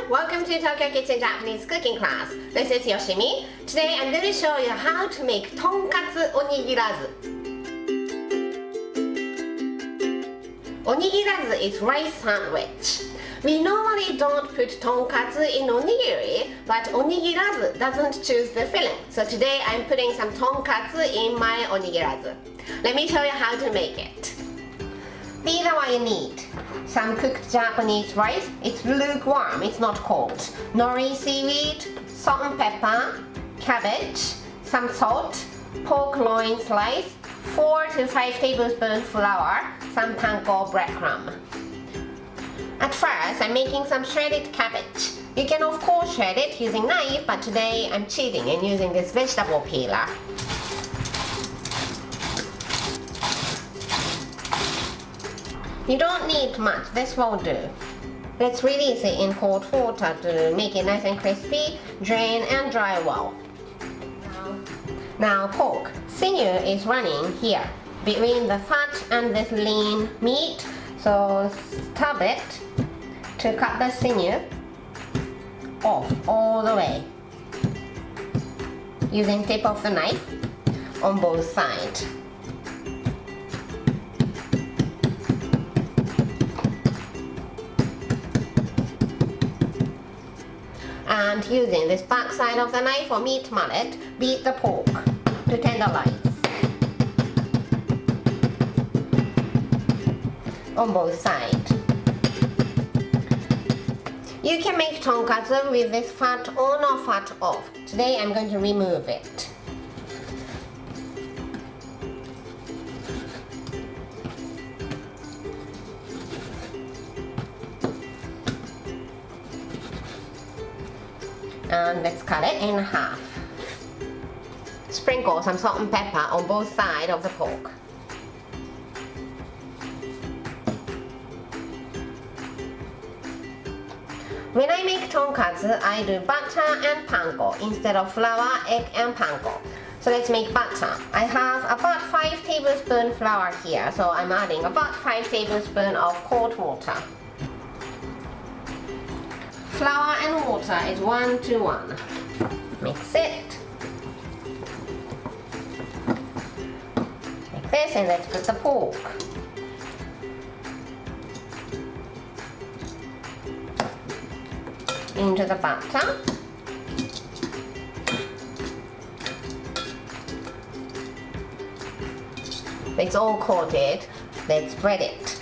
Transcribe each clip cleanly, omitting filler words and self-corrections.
everyone, welcome to Tokyo Kitchen Japanese cooking class. This is Yoshimi. Today I'm going to show you how to make Tonkatsu Onigirazu. Onigirazu is rice sandwich. We normally don't put tonkatsu in onigiri, but onigirazu doesn't choose the filling. So today I'm putting some tonkatsu in my onigirazu. Let me show you how to make it. These are what you need. Some cooked Japanese rice. It's lukewarm, it's not cold. Nori seaweed, salt and pepper, cabbage, some salt, pork loin slice, 4 to 5 tablespoons flour, some panko breadcrumb. At first, I'm making some shredded cabbage. You can of course shred it using knife, but today I'm cheating and using this vegetable peeler. You don't need much, this will do. Let's release it in cold water to make it nice and crispy, drain and dry well. Now pork. Sinew is running here, between the fat and this lean meat. So stab it to cut the sinew off all the way. Using tip of the knife on both sides. And using this back side of the knife or meat mallet, beat the pork to tenderize on both sides. You can make tonkatsu with this fat on or fat off. Today I'm going to remove it. And let's cut it in half. Sprinkle some salt and pepper on both sides of the pork. When I make tonkatsu, I do butter and panko instead of flour, egg and panko. So let's make butter. I have about 5 tablespoons flour here, so I'm adding about 5 tablespoons of cold water. Flour and water is 1 to 1. Mix it. Like this, and let's put the pork. Into the butter. It's all coated. Let's spread it.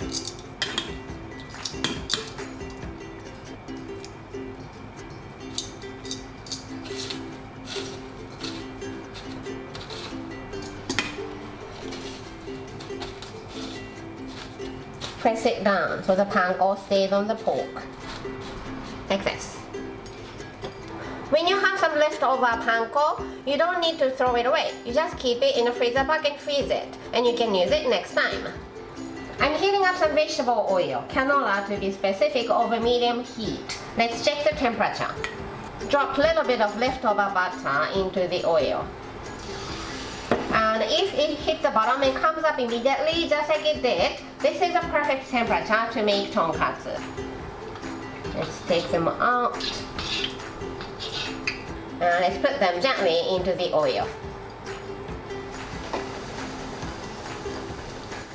Press it down so the panko stays on the pork. Like this. When you have some leftover panko, you don't need to throw it away. You just keep it in a freezer bag and freeze it, and you can use it next time. I'm heating up some vegetable oil, canola to be specific, over medium heat. Let's check the temperature. Drop a little bit of leftover butter into the oil. And if it hits the bottom and comes up immediately, just like it did, this is a perfect temperature to make tonkatsu. Let's take them out. And let's put them gently into the oil.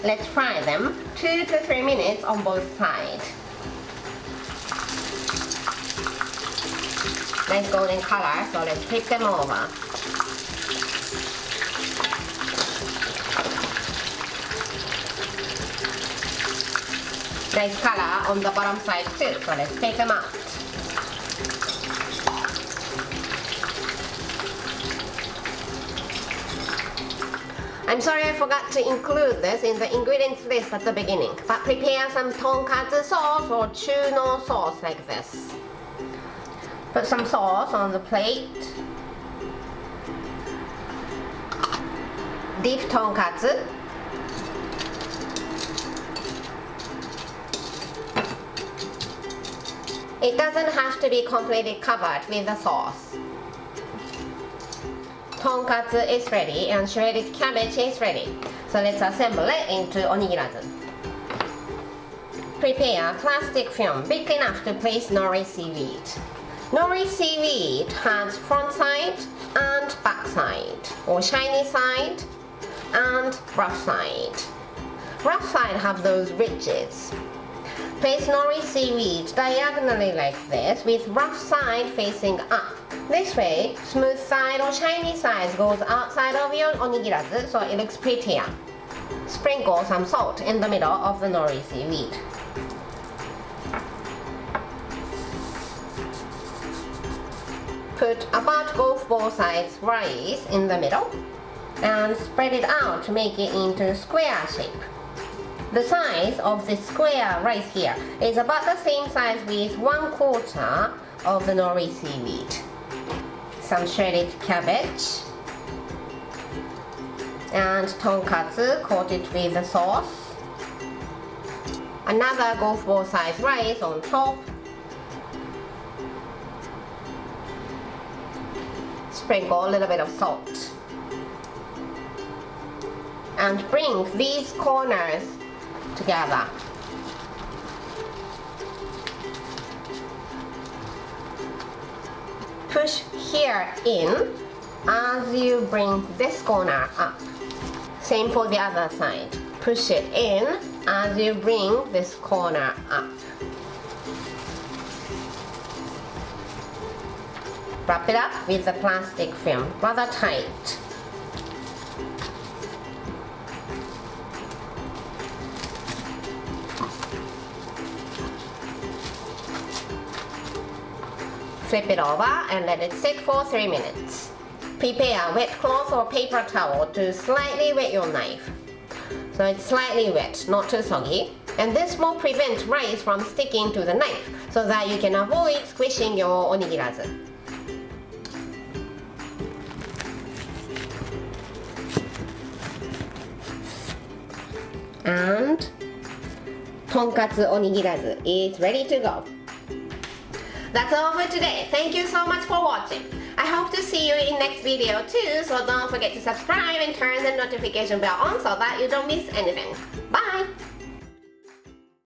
Let's fry them 2 to 3 minutes on both sides. Nice golden color, so let's flip them over. Nice color on the bottom side too, so let's take them out. I'm sorry I forgot to include this in the ingredients list at the beginning, but prepare some tonkatsu sauce or chuno sauce like this. Put some sauce on the plate. Deep tonkatsu. It doesn't have to be completely covered with the sauce. Tonkatsu is ready and shredded cabbage is ready. So let's assemble it into onigirazu. Prepare plastic film big enough to place nori seaweed. Nori seaweed has front side and back side, or shiny side and rough side. Rough side have those ridges. Place nori seaweed diagonally like this with rough side facing up. This way, smooth side or shiny side goes outside of your onigirazu so it looks prettier. Sprinkle some salt in the middle of the nori seaweed. Put about golf ball size rice in the middle and spread it out to make it into square shape. The size of the square rice here is about the same size with 1/4 of the nori seaweed. Some shredded cabbage and tonkatsu coated with the sauce. Another golf ball size rice on top. Sprinkle a little bit of salt. And bring these corners together. Push here in as you bring this corner up. Same for the other side. Push it in as you bring this corner up. Wrap it up with the plastic film, rather tight. Flip it over and let it sit for 3 minutes. Prepare a wet cloth or paper towel to slightly wet your knife. So it's slightly wet, not too soggy. And this will prevent rice from sticking to the knife so that you can avoid squishing your onigirazu. And Tonkatsu Onigirazu is ready to go. That's all for today. Thank you so much for watching. I hope to see you in next video too, so don't forget to subscribe and turn the notification bell on so that you don't miss anything. Bye!